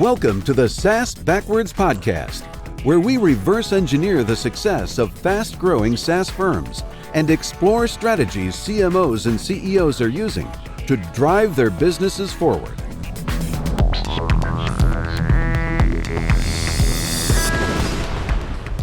Welcome to the SaaS Backwards Podcast, where we reverse engineer the success of fast-growing SaaS firms and explore strategies CMOs and CEOs are using to drive their businesses forward.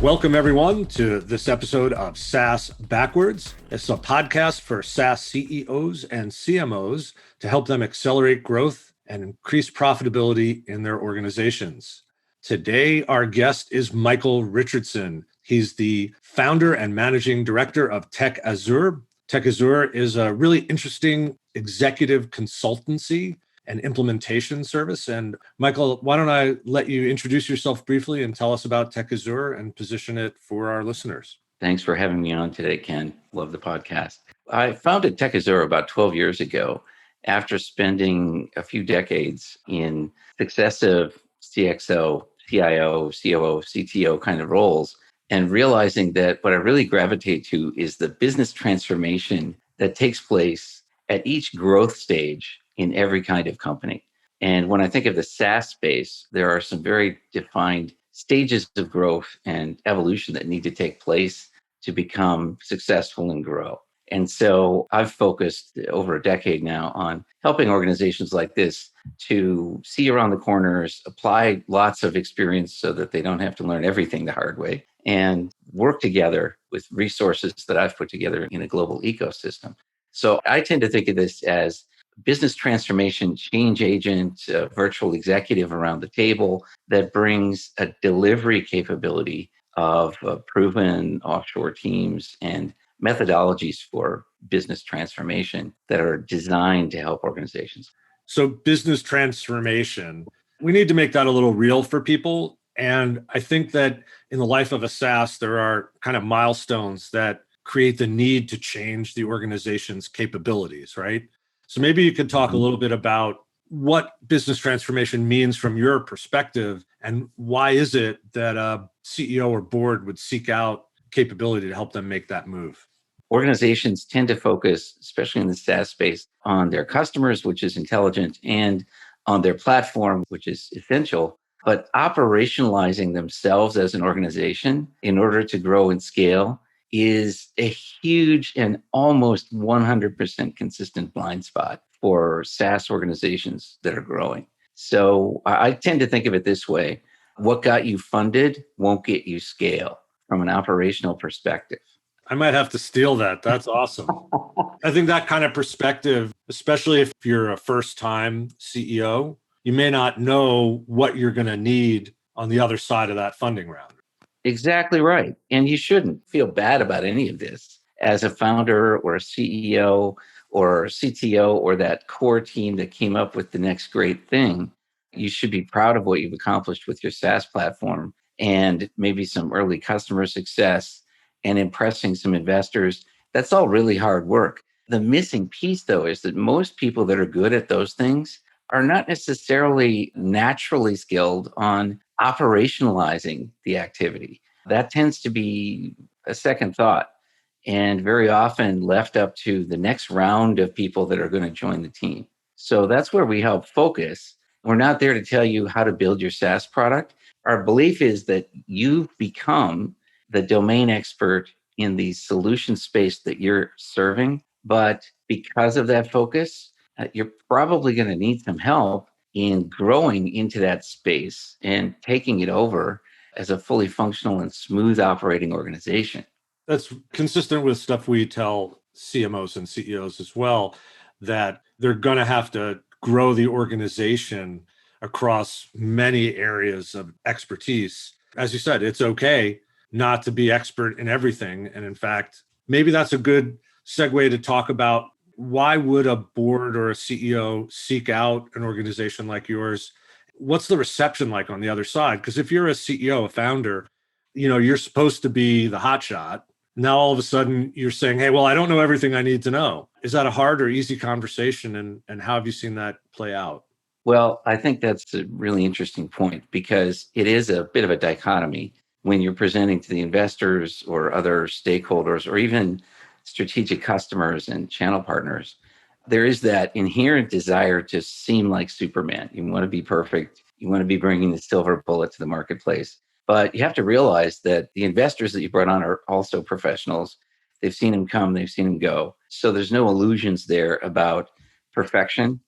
Welcome, everyone, to this episode of SaaS Backwards. It's a podcast for SaaS CEOs and CMOs to help them accelerate growth and increase profitability in their organizations. Today, our guest is Michael Richardson. He's the founder and managing director of Tech Azur. Tech Azur is a really interesting executive consultancy and implementation service. And Michael, why don't I let you introduce yourself briefly and tell us about Tech Azur and position it for our listeners. Thanks for having me on today, Ken. Love the podcast. I founded Tech Azur about 12 years ago after spending a few decades in successive CXO, CIO, COO, CTO kind of roles, and realizing that what I really gravitate to is the business transformation that takes place at each growth stage in every kind of company. And when I think of the SaaS space, there are some very defined stages of growth and evolution that need to take place to become successful and grow. And so I've focused over a decade now on helping organizations like this to see around the corners, apply lots of experience so that they don't have to learn everything the hard way, and work together with resources that I've put together in a global ecosystem. So I tend to think of this as business transformation change agent, a virtual executive around the table that brings a delivery capability of proven offshore teams and methodologies for business transformation that are designed to help organizations. So business transformation, we need to make that a little real for people. And I think that in the life of a SaaS, there are kind of milestones that create the need to change the organization's capabilities, right? So maybe you could talk a little bit about what business transformation means from your perspective, and why is it that a CEO or board would seek out capability to help them make that move? Organizations tend to focus, especially in the SaaS space, on their customers, which is intelligent, and on their platform, which is essential. But operationalizing themselves as an organization in order to grow and scale is a huge and almost 100% consistent blind spot for SaaS organizations that are growing. So I tend to think of it this way: what got you funded won't get you scale from an operational perspective. I might have to steal that. That's awesome. I think that kind of perspective, especially if you're a first-time CEO, you may not know what you're going to need on the other side of that funding round. Exactly right. And you shouldn't feel bad about any of this as a founder or a CEO or a CTO or that core team that came up with the next great thing. You should be proud of what you've accomplished with your SaaS platform and maybe some early customer success and impressing some investors. That's all really hard work. The missing piece, though, is that most people that are good at those things are not necessarily naturally skilled on operationalizing the activity. That tends to be a second thought and very often left up to the next round of people that are going to join the team. So that's where we help focus. We're not there to tell you how to build your SaaS product. Our belief is that you've become the domain expert in the solution space that you're serving. But because of that focus, you're probably going to need some help in growing into that space and taking it over as a fully functional and smooth operating organization. That's consistent with stuff we tell CMOs and CEOs as well, that they're going to have to grow the organization across many areas of expertise. As you said, it's okay not to be expert in everything. And in fact, maybe that's a good segue to talk about why would a board or a CEO seek out an organization like yours? What's the reception like on the other side? Because if you're a CEO, a founder, you're supposed to be the hotshot. Now, all of a sudden you're saying, hey, well, I don't know everything I need to know. Is that a hard or easy conversation? And how have you seen that play out? Well, I think that's a really interesting point because it is a bit of a dichotomy when you're presenting to the investors or other stakeholders or even strategic customers and channel partners. There is that inherent desire to seem like Superman. You want to be perfect. You want to be bringing the silver bullet to the marketplace. But you have to realize that the investors that you brought on are also professionals. They've seen him come, they've seen him go. So there's no illusions there about perfection.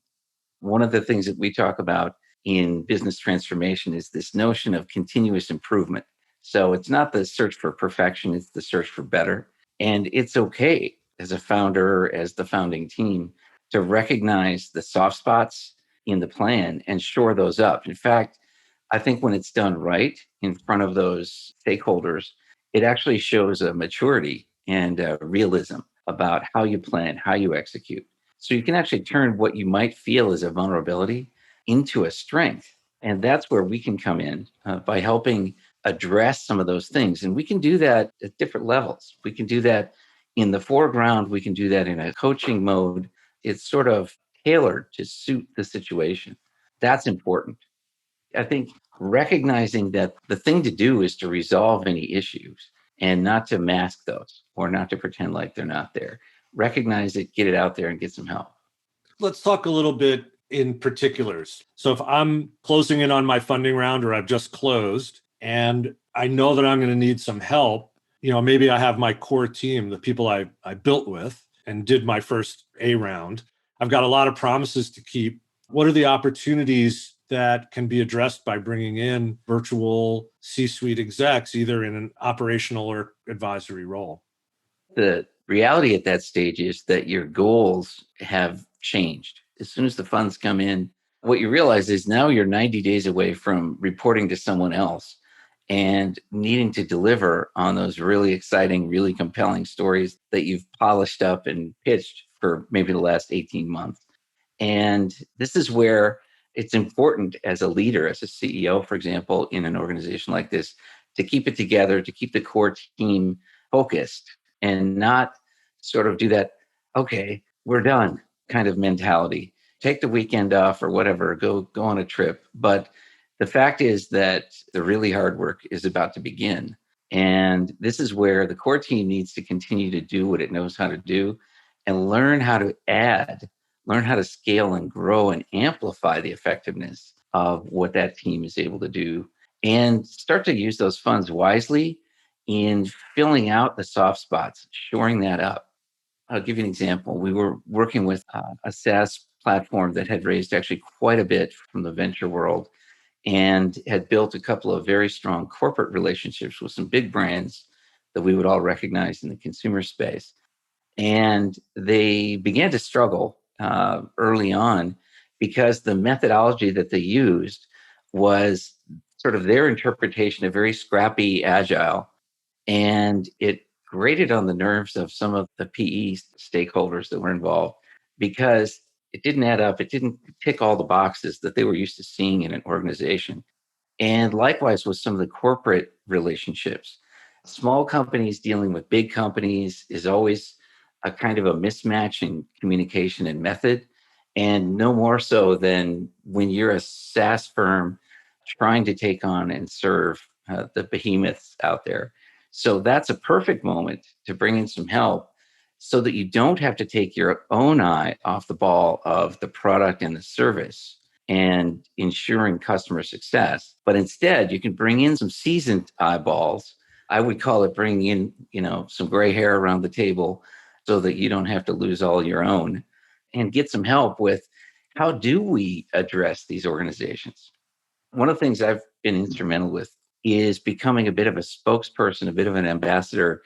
One of the things that we talk about in business transformation is this notion of continuous improvement. So it's not the search for perfection, it's the search for better. And it's okay as a founder, as the founding team, to recognize the soft spots in the plan and shore those up. In fact, I think when it's done right in front of those stakeholders, it actually shows a maturity and a realism about how you plan, how you execute. So you can actually turn what you might feel as a vulnerability into a strength. And that's where we can come in by helping address some of those things. And we can do that at different levels. We can do that in the foreground. We can do that in a coaching mode. It's sort of tailored to suit the situation. That's important. I think recognizing that the thing to do is to resolve any issues and not to mask those or not to pretend like they're not there. Recognize it, get it out there, and get some help. Let's talk a little bit in particulars. So if I'm closing in on my funding round or I've just closed and I know that I'm going to need some help, maybe I have my core team, the people I built with and did my first A round. I've got a lot of promises to keep. What are the opportunities that can be addressed by bringing in virtual C-suite execs, either in an operational or advisory role? The reality at that stage is that your goals have changed. As soon as the funds come in, what you realize is now you're 90 days away from reporting to someone else and needing to deliver on those really exciting, really compelling stories that you've polished up and pitched for maybe the last 18 months. And this is where it's important as a leader, as a CEO, for example, in an organization like this, to keep it together, to keep the core team focused and not sort of do that, okay, we're done kind of mentality. Take the weekend off or whatever, go on a trip. But the fact is that the really hard work is about to begin. And this is where the core team needs to continue to do what it knows how to do and learn how to add, learn how to scale and grow and amplify the effectiveness of what that team is able to do and start to use those funds wisely in filling out the soft spots, shoring that up. I'll give you an example. We were working with a SaaS platform that had raised actually quite a bit from the venture world and had built a couple of very strong corporate relationships with some big brands that we would all recognize in the consumer space. And they began to struggle early on because the methodology that they used was sort of their interpretation of very scrappy, agile, and it grated on the nerves of some of the PE stakeholders that were involved because it didn't add up. It didn't tick all the boxes that they were used to seeing in an organization. And likewise with some of the corporate relationships. Small companies dealing with big companies is always a kind of a mismatch in communication and method. And no more so than when you're a SaaS firm trying to take on and serve the behemoths out there. So that's a perfect moment to bring in some help so that you don't have to take your own eye off the ball of the product and the service and ensuring customer success. But instead, you can bring in some seasoned eyeballs. I would call it bringing in, some gray hair around the table so that you don't have to lose all your own and get some help with how do we address these organizations. One of the things I've been instrumental with is becoming a bit of a spokesperson, a bit of an ambassador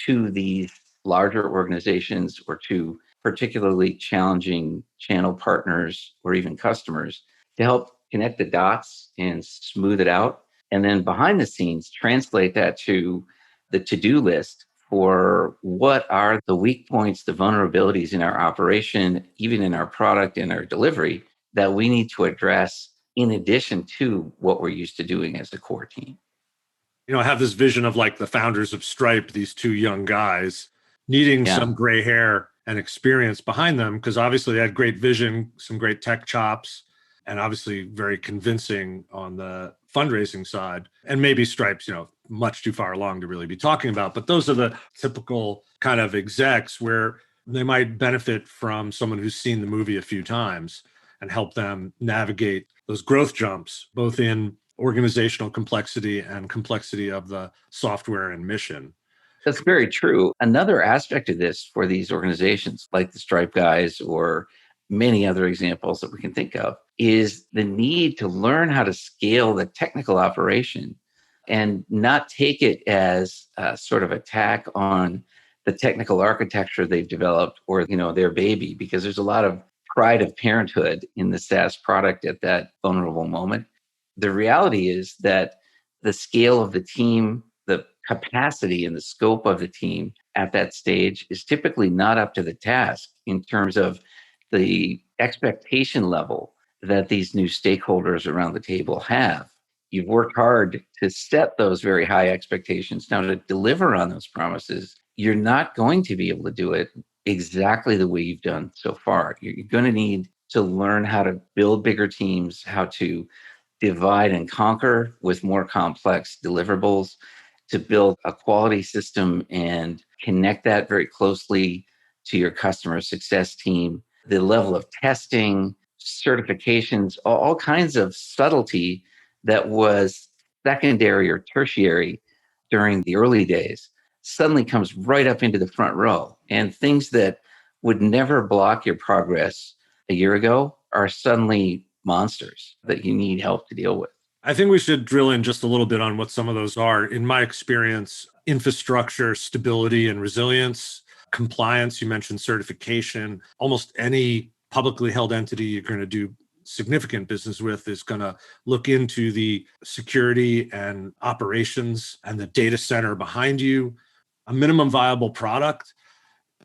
to these larger organizations or to particularly challenging channel partners or even customers to help connect the dots and smooth it out. And then behind the scenes, translate that to the to-do list for what are the weak points, the vulnerabilities in our operation, even in our product and our delivery that we need to address in addition to what we're used to doing as a core team. I have this vision of like the founders of Stripe, these two young guys needing some gray hair and experience behind them because obviously they had great vision, some great tech chops, and obviously very convincing on the fundraising side. And maybe Stripe's, much too far along to really be talking about. But those are the typical kind of execs where they might benefit from someone who's seen the movie a few times and help them navigate those growth jumps, both in organizational complexity and complexity of the software and mission. That's very true. Another aspect of this for these organizations, like the Stripe guys or many other examples that we can think of, is the need to learn how to scale the technical operation and not take it as a sort of attack on the technical architecture they've developed or, their baby, because there's a lot of pride of parenthood in the SaaS product at that vulnerable moment. The reality is that the scale of the team, the capacity and the scope of the team at that stage is typically not up to the task in terms of the expectation level that these new stakeholders around the table have. You've worked hard to set those very high expectations. Now, to deliver on those promises, you're not going to be able to do it exactly the way you've done so far. You're going to need to learn how to build bigger teams, how to divide and conquer with more complex deliverables, to build a quality system and connect that very closely to your customer success team. The level of testing, certifications, all kinds of subtlety that was secondary or tertiary during the early days suddenly comes right up into the front row. And things that would never block your progress a year ago are suddenly monsters that you need help to deal with. I think we should drill in just a little bit on what some of those are. In my experience, infrastructure, stability and resilience, compliance, you mentioned certification, almost any publicly held entity you're going to do significant business with is going to look into the security and operations and the data center behind you. A minimum viable product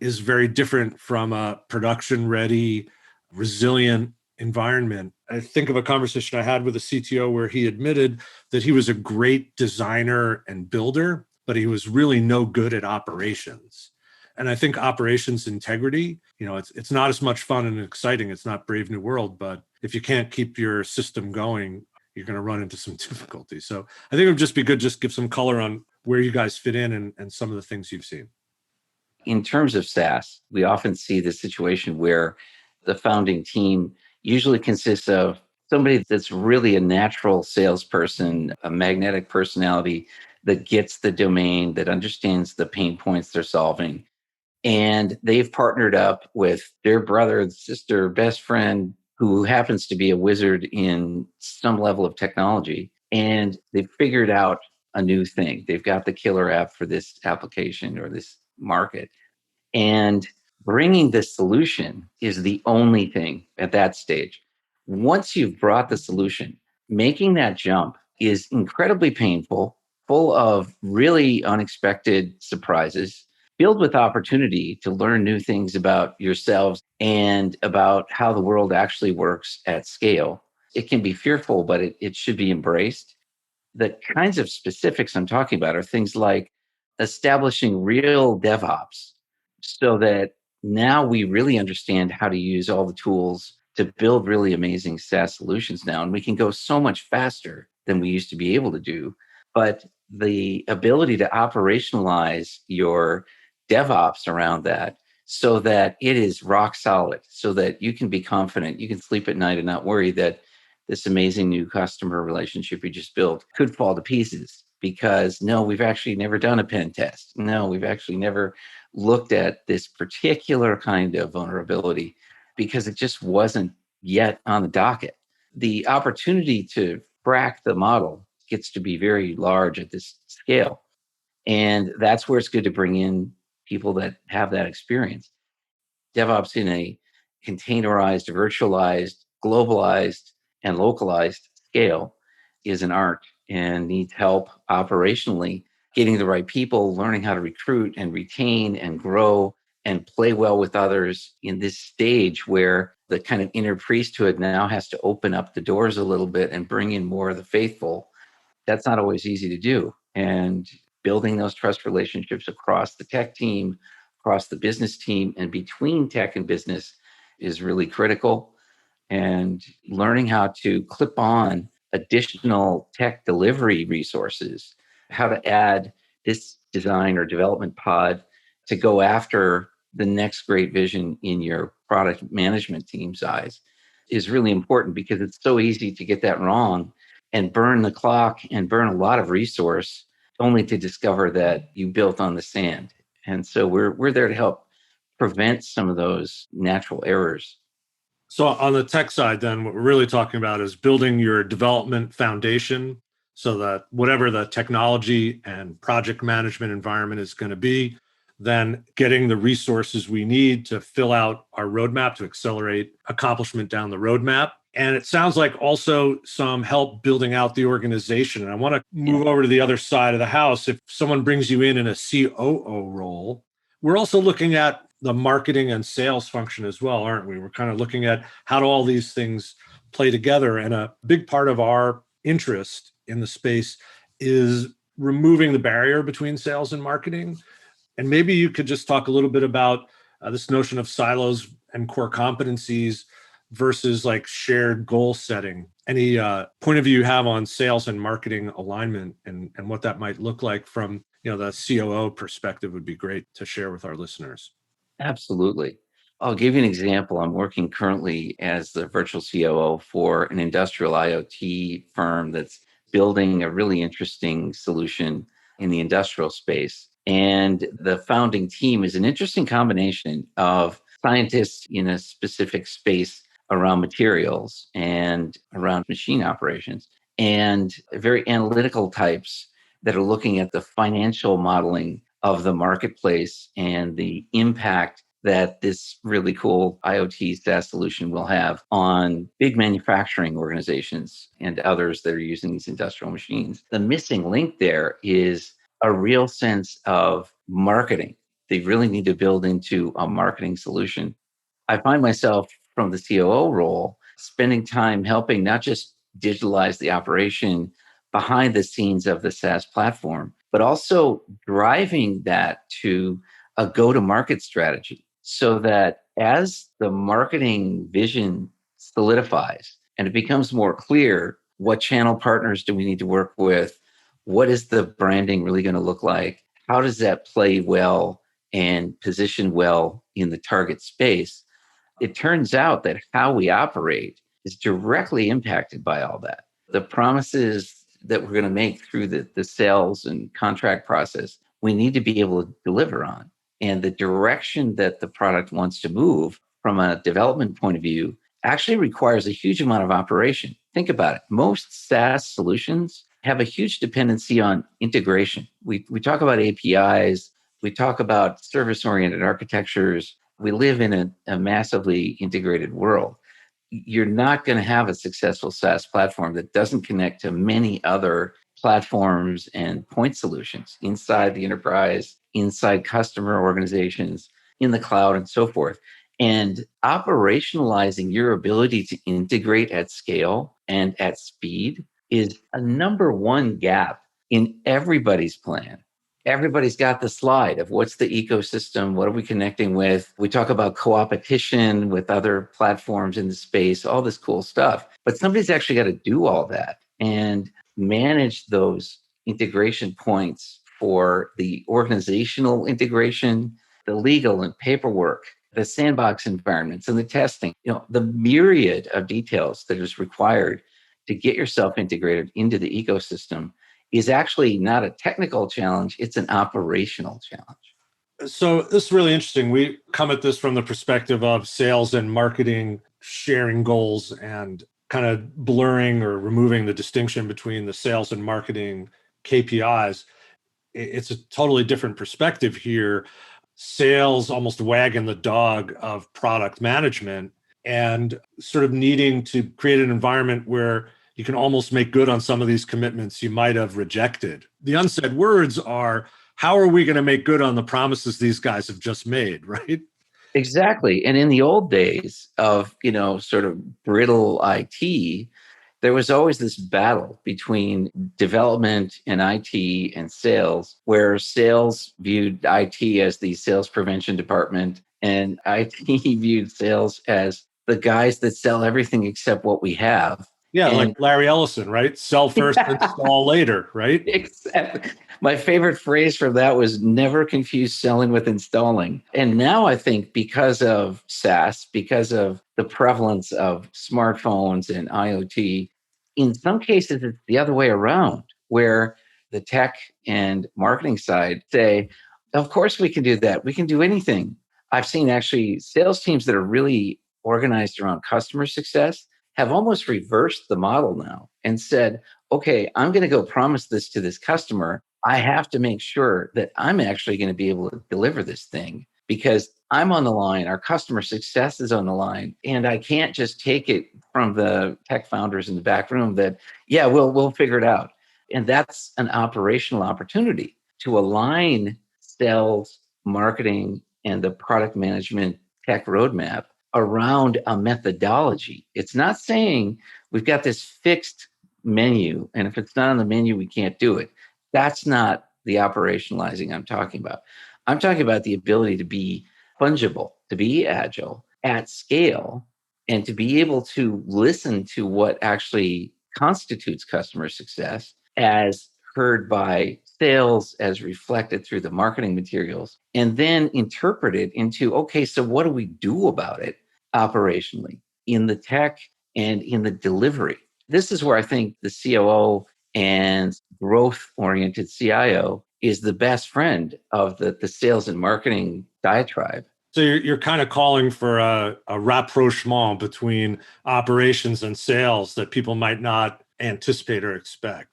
is very different from a production ready, resilient environment. I think of a conversation I had with a CTO where he admitted that he was a great designer and builder, but he was really no good at operations. And I think operations integrity, it's not as much fun and exciting. It's not Brave New World, but if you can't keep your system going, you're going to run into some difficulty. So I think it would just be good just give some color on where you guys fit in and some of the things you've seen. In terms of SaaS, we often see the situation where the founding team usually consists of somebody that's really a natural salesperson, a magnetic personality that gets the domain, that understands the pain points they're solving. And they've partnered up with their brother, sister, best friend, who happens to be a wizard in some level of technology. And they've figured out a new thing. They've got the killer app for this application or this market. And bringing this solution is the only thing at that stage. Once you've brought the solution, making that jump is incredibly painful, full of really unexpected surprises, filled with opportunity to learn new things about yourselves and about how the world actually works at scale. It can be fearful, but it should be embraced. The kinds of specifics I'm talking about are things like establishing real DevOps so that now we really understand how to use all the tools to build really amazing SaaS solutions now. And we can go so much faster than we used to be able to do. But the ability to operationalize your DevOps around that so that it is rock solid, so that you can be confident, you can sleep at night and not worry that this amazing new customer relationship you just built could fall to pieces because no, we've actually never done a pen test. No, we've actually never looked at this particular kind of vulnerability because it just wasn't yet on the docket. The opportunity to crack the model gets to be very large at this scale. And that's where it's good to bring in people that have that experience. DevOps in a containerized, virtualized, globalized, and localized scale is an art and needs help operationally, getting the right people, learning how to recruit and retain and grow and play well with others in this stage where the kind of inner priesthood now has to open up the doors a little bit and bring in more of the faithful. That's not always easy to do. And building those trust relationships across the tech team, across the business team, and between tech and business is really critical. And learning how to clip on additional tech delivery resources, how to add this design or development pod to go after the next great vision in your product management team's eyes. is really important because it's so easy to get that wrong and burn the clock and burn a lot of resource only to discover that you built on the sand. And so we're there to help prevent some of those natural errors. So on the tech side, then what we're really talking about is building your development foundation so that whatever the technology and project management environment is going to be, then getting the resources we need to fill out our roadmap to accelerate accomplishment down the roadmap. And it sounds like also some help building out the organization. And I want to move over to the other side of the house. If someone brings you in a COO role, we're also looking at the marketing and sales function as well, aren't we? We're kind of looking at how do all these things play together. And a big part of our interest in the space is removing the barrier between sales and marketing. And maybe you could just talk a little bit about this notion of silos and core competencies versus like shared goal setting. Any point of view you have on sales and marketing alignment and what that might look like from the COO perspective would be great to share with our listeners. Absolutely. I'll give you an example. I'm working currently as the virtual COO for an industrial IoT firm that's building a really interesting solution in the industrial space. And the founding team is an interesting combination of scientists in a specific space around materials and around machine operations, and very analytical types that are looking at the financial modeling of the marketplace and the impact that this really cool IoT SaaS solution will have on big manufacturing organizations and others that are using these industrial machines. The missing link there is a real sense of marketing. They really need to build into a marketing solution. I find myself from the COO role spending time helping not just digitalize the operation behind the scenes of the SaaS platform, but also driving that to a go-to-market strategy so that as the marketing vision solidifies and it becomes more clear, what channel partners do we need to work with? What is the branding really going to look like? How does that play well and position well in the target space? It turns out that how we operate is directly impacted by all that. The promises that we're going to make through the sales and contract process, we need to be able to deliver on. And the direction that the product wants to move from a development point of view actually requires a huge amount of operation. Think about it. Most SaaS solutions have a huge dependency on integration. We talk about APIs, we talk about service-oriented architectures. We live in a massively integrated world. You're not going to have a successful SaaS platform that doesn't connect to many other platforms and point solutions inside the enterprise, inside customer organizations, in the cloud, and so forth. And operationalizing your ability to integrate at scale and at speed is a number one gap in everybody's plan. Everybody's got the slide of what's the ecosystem, what are we connecting with? We talk about co-opetition with other platforms in the space, all this cool stuff. But somebody's actually got to do all that and manage those integration points for the organizational integration, the legal and paperwork, the sandbox environments and the testing, the myriad of details that is required to get yourself integrated into the ecosystem is actually not a technical challenge, it's an operational challenge. So this is really interesting. We come at this from the perspective of sales and marketing, sharing goals and kind of blurring or removing the distinction between the sales and marketing KPIs. It's a totally different perspective here. Sales almost wagging the dog of product management and sort of needing to create an environment where you can almost make good on some of these commitments you might have rejected. The unsaid words are, how are we going to make good on the promises these guys have just made, right? Exactly. And in the old days of, sort of brittle IT, there was always this battle between development and IT and sales, where sales viewed IT as the sales prevention department and IT viewed sales as the guys that sell everything except what we have. Yeah, And like Larry Ellison, right? Sell first, install later, right? exactly. My favorite phrase for that was never confuse selling with installing. And now I think because of SaaS, because of the prevalence of smartphones and IoT, in some cases it's the other way around, where the tech and marketing side say, of course we can do that. We can do anything. I've seen actually sales teams that are really organized around customer success have almost reversed the model now and said, okay, I'm going to go promise this to this customer. I have to make sure that I'm actually going to be able to deliver this thing because I'm on the line. Our customer success is on the line. And I can't just take it from the tech founders in the back room that, yeah, we'll figure it out. And that's an operational opportunity to align sales, marketing, and the product management tech roadmap around a methodology. It's not saying we've got this fixed menu, and if it's not on the menu, we can't do it. That's not the operationalizing I'm talking about. I'm talking about the ability to be fungible, to be agile at scale, and to be able to listen to what actually constitutes customer success as heard by sales, as reflected through the marketing materials, and then interpret it into, okay, so what do we do about it operationally in the tech and in the delivery? This is where I think the COO and growth-oriented CIO is the best friend of the sales and marketing diatribe. So you're kind of calling for a rapprochement between operations and sales that people might not anticipate or expect.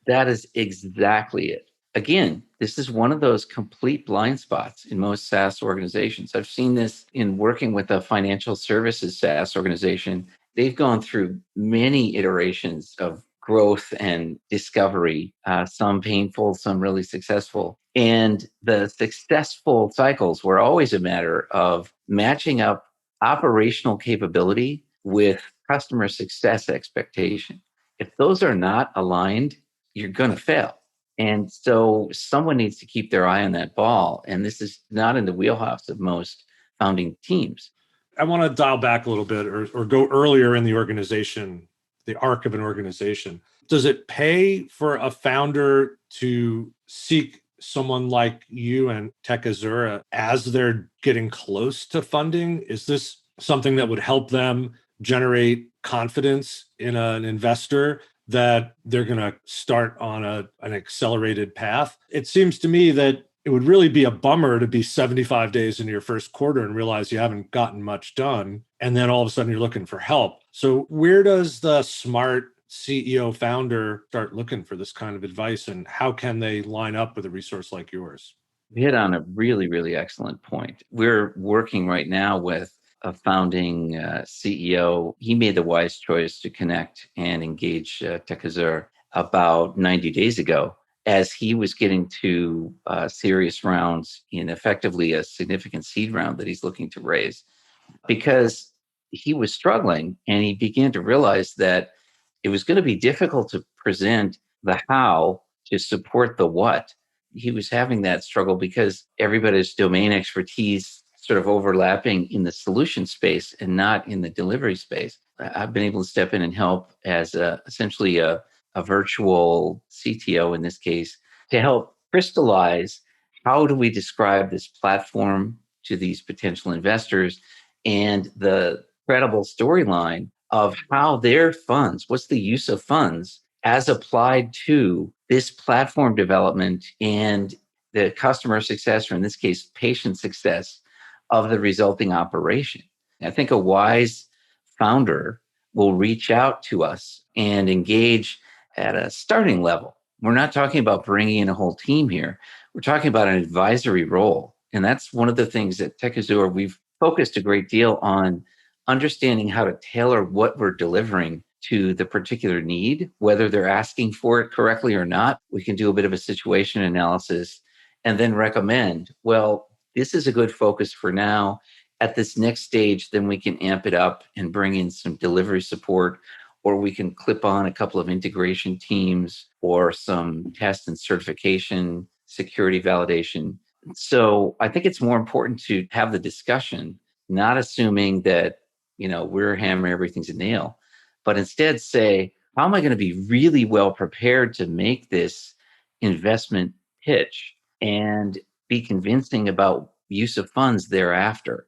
That is exactly it. Again, this is one of those complete blind spots in most SaaS organizations. I've seen this in working with a financial services SaaS organization. They've gone through many iterations of growth and discovery, some painful, some really successful. And the successful cycles were always a matter of matching up operational capability with customer success expectation. If those are not aligned, you're going to fail. And so someone needs to keep their eye on that ball. And this is not in the wheelhouse of most founding teams. I want to dial back a little bit or go earlier in the organization, the arc of an organization. Does it pay for a founder to seek someone like you and Tech Azur as they're getting close to funding? Is this something that would help them generate confidence in an investor that they're going to start on an accelerated path? It seems to me that it would really be a bummer to be 75 days into your first quarter and realize you haven't gotten much done. And then all of a sudden you're looking for help. So where does the smart CEO founder start looking for this kind of advice, and how can they line up with a resource like yours? You hit on a really, really excellent point. We're working right now with a founding CEO. He made the wise choice to connect and engage Tech Azur about 90 days ago as he was getting to serious rounds in effectively a significant seed round that he's looking to raise, because he was struggling and he began to realize that it was going to be difficult to present the how to support the what. He was having that struggle because everybody's domain expertise sort of overlapping in the solution space and not in the delivery space. I've been able to step in and help as essentially a virtual CTO in this case to help crystallize how do we describe this platform to these potential investors and the credible storyline of how their funds, what's the use of funds as applied to this platform development and the customer success, or in this case, patient success of the resulting operation. I think a wise founder will reach out to us and engage at a starting level. We're not talking about bringing in a whole team here. We're talking about an advisory role. And that's one of the things that Tech Azur, we've focused a great deal on understanding how to tailor what we're delivering to the particular need, whether they're asking for it correctly or not. We can do a bit of a situation analysis and then recommend, well, this is a good focus for now. At this next stage, then we can amp it up and bring in some delivery support, or we can clip on a couple of integration teams or some test and certification, security validation. So I think it's more important to have the discussion, not assuming that, we're hammering everything's a nail, but instead say, how am I going to be really well prepared to make this investment pitch and be convincing about use of funds thereafter?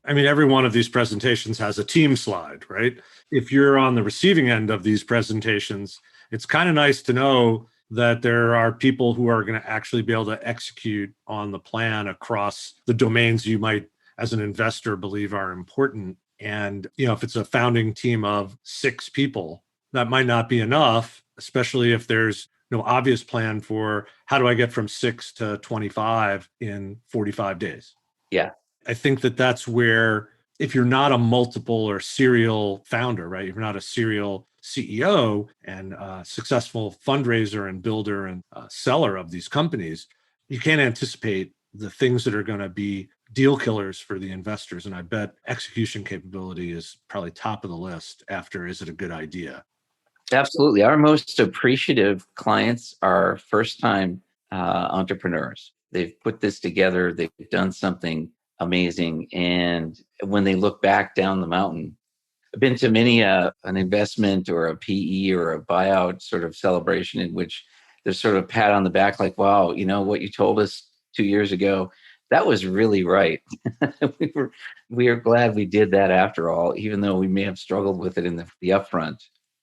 I mean, every one of these presentations has a team slide, right? If you're on the receiving end of these presentations, it's kind of nice to know that there are people who are going to actually be able to execute on the plan across the domains you might, as an investor, believe are important. And, if it's a founding team of 6 people, that might not be enough, especially if there's no obvious plan for how do I get from 6 to 25 in 45 days. Yeah. I think that that's where, if you're not a multiple or serial founder, right? If you're not a serial CEO and a successful fundraiser and builder and seller of these companies, you can't anticipate the things that are going to be deal killers for the investors. And I bet execution capability is probably top of the list after, is it a good idea? Absolutely. Our most appreciative clients are first-time entrepreneurs. They've put this together. They've done something amazing. And when they look back down the mountain, I've been to many an investment or a PE or a buyout sort of celebration in which there's sort of pat on the back, like, wow, what you told us 2 years ago, that was really right. we are glad we did that after all, even though we may have struggled with it in the upfront.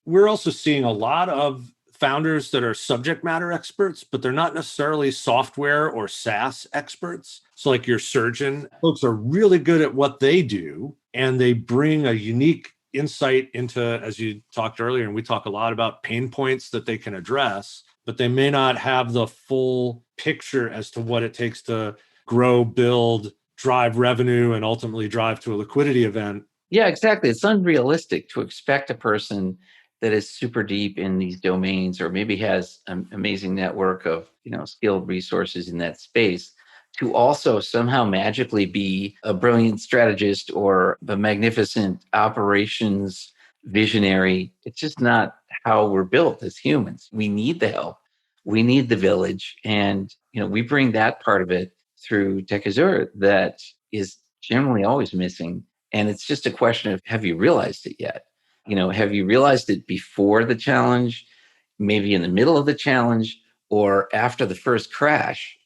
We're also seeing a lot of founders that are subject matter experts, but they're not necessarily software or SaaS experts. So like your surgeon, folks are really good at what they do, and they bring a unique insight into, as you talked earlier, and we talk a lot about pain points that they can address, but they may not have the full picture as to what it takes to grow, build, drive revenue, and ultimately drive to a liquidity event. Yeah, exactly. It's unrealistic to expect a person that is super deep in these domains, or maybe has an amazing network of skilled resources in that space, to also somehow magically be a brilliant strategist or a magnificent operations visionary. It's just not how we're built as humans. We need the help. We need the village. And we bring that part of it through Tech Azur that is generally always missing. And it's just a question of, have you realized it yet? Have you realized it before the challenge, maybe in the middle of the challenge, or after the first crash?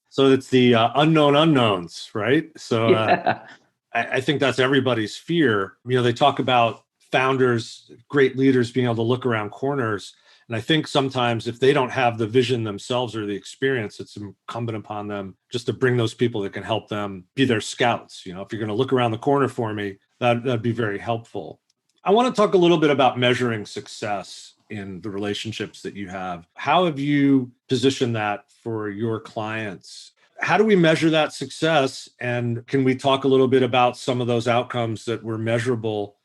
So it's the unknown unknowns, right? So Yeah. I think that's everybody's fear. They talk about founders, great leaders being able to look around corners. And I think sometimes if they don't have the vision themselves or the experience, it's incumbent upon them just to bring those people that can help them be their scouts. If you're going to look around the corner for me, that'd be very helpful. I want to talk a little bit about measuring success in the relationships that you have. How have you positioned that for your clients? How do we measure that success? And can we talk a little bit about some of those outcomes that were measurable?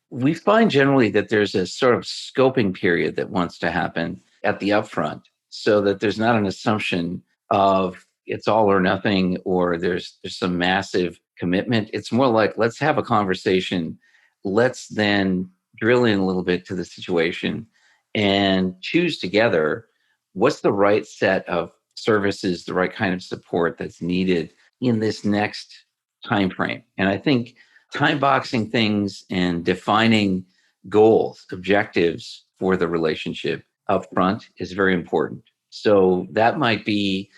We find generally that there's a sort of scoping period that wants to happen at the upfront, so that there's not an assumption of it's all or nothing, or there's some massive commitment. It's more like, let's have a conversation. Let's then drill in a little bit to the situation and choose together what's the right set of services, the right kind of support that's needed in this next time frame. And I think time boxing things and defining goals, objectives for the relationship up front is very important. So that might be,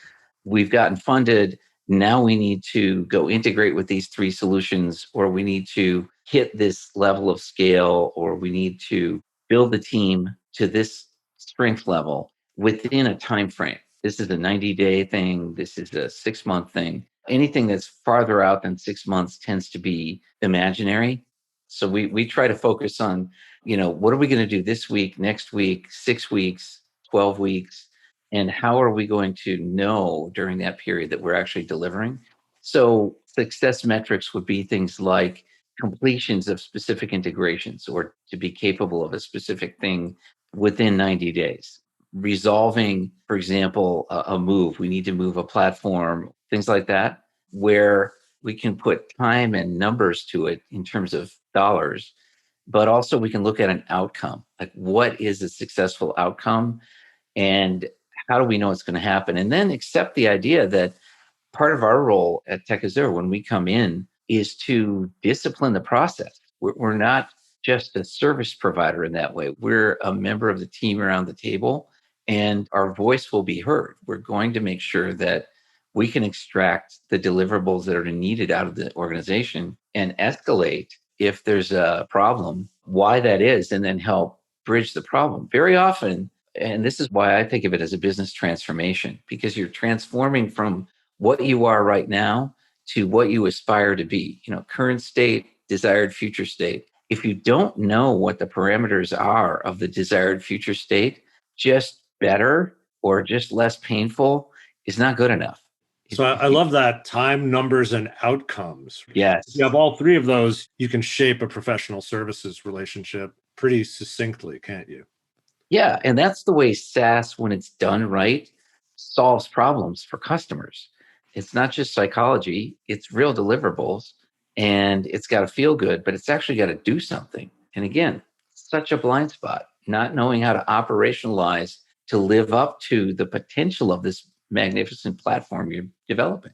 we've gotten funded, now we need to go integrate with these 3 solutions, or we need to hit this level of scale, or we need to build the team to this strength level within a time frame. This is a 90-day thing. This is a 6-month thing. Anything that's farther out than 6 months tends to be imaginary. So we try to focus on, what are we going to do this week, next week, 6 weeks, 12 weeks? And how are we going to know during that period that we're actually delivering? So success metrics would be things like completions of specific integrations, or to be capable of a specific thing within 90 days. Resolving, for example, a move. We need to move a platform, things like that, where we can put time and numbers to it in terms of dollars, but also we can look at an outcome. Like, what is a successful outcome? And how do we know it's going to happen? And then accept the idea that part of our role at Tech Azur when we come in is to discipline the process. We're not just a service provider in that way. We're a member of the team around the table, and our voice will be heard. We're going to make sure that we can extract the deliverables that are needed out of the organization and escalate if there's a problem, why that is, and then help bridge the problem. Very often, and this is why I think of it as a business transformation, because you're transforming from what you are right now to what you aspire to be, current state, desired future state. If you don't know what the parameters are of the desired future state, just better or just less painful is not good enough. So I love that: time, numbers, and outcomes. Yes. If you have all three of those, you can shape a professional services relationship pretty succinctly, can't you? Yeah. And that's the way SaaS, when it's done right, solves problems for customers. It's not just psychology, it's real deliverables, and it's got to feel good, but it's actually got to do something. And again, such a blind spot, not knowing how to operationalize to live up to the potential of this magnificent platform you're developing.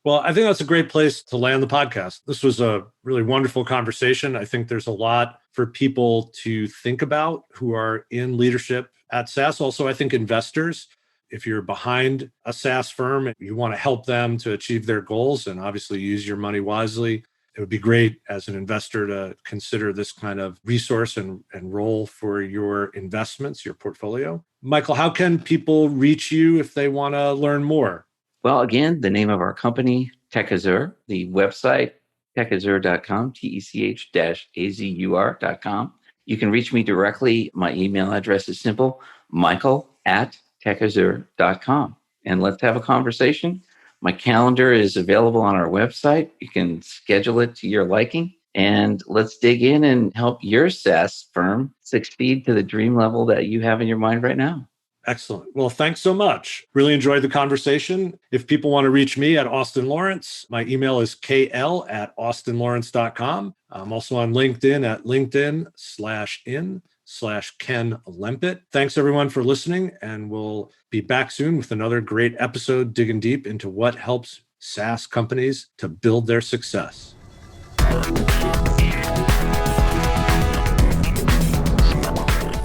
Well, I think that's a great place to land the podcast. This was a really wonderful conversation. I think there's a lot for people to think about who are in leadership at SaaS. Also, I think investors, if you're behind a SaaS firm, you want to help them to achieve their goals and obviously use your money wisely. It would be great as an investor to consider this kind of resource and role for your investments, your portfolio. Michael, how can people reach you if they want to learn more? Well, again, the name of our company, Tech Azur, the website, techazur.com, tech-azur.com. You can reach me directly. My email address is simple, michael@techazur.com. And let's have a conversation. My calendar is available on our website. You can schedule it to your liking. And let's dig in and help your SaaS firm succeed to the dream level that you have in your mind right now. Excellent. Well, thanks so much. Really enjoyed the conversation. If people want to reach me at Austin Lawrence, my email is kl@austinlawrence.com. I'm also on LinkedIn at LinkedIn/in/Ken Lempit. Thanks everyone for listening, and we'll be back soon with another great episode digging deep into what helps SaaS companies to build their success.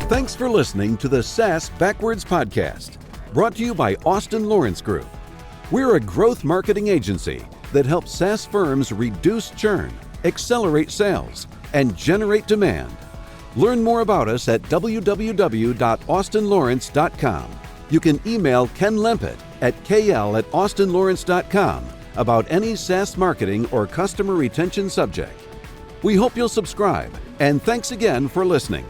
Thanks for listening to the SaaS Backwards Podcast, brought to you by Austin Lawrence Group. We're a growth marketing agency that helps SaaS firms reduce churn, accelerate sales, and generate demand. Learn more about us at www.austinlawrence.com. You can email Ken Lempit at kl@austinlawrence.com about any SaaS marketing or customer retention subject. We hope you'll subscribe, and thanks again for listening.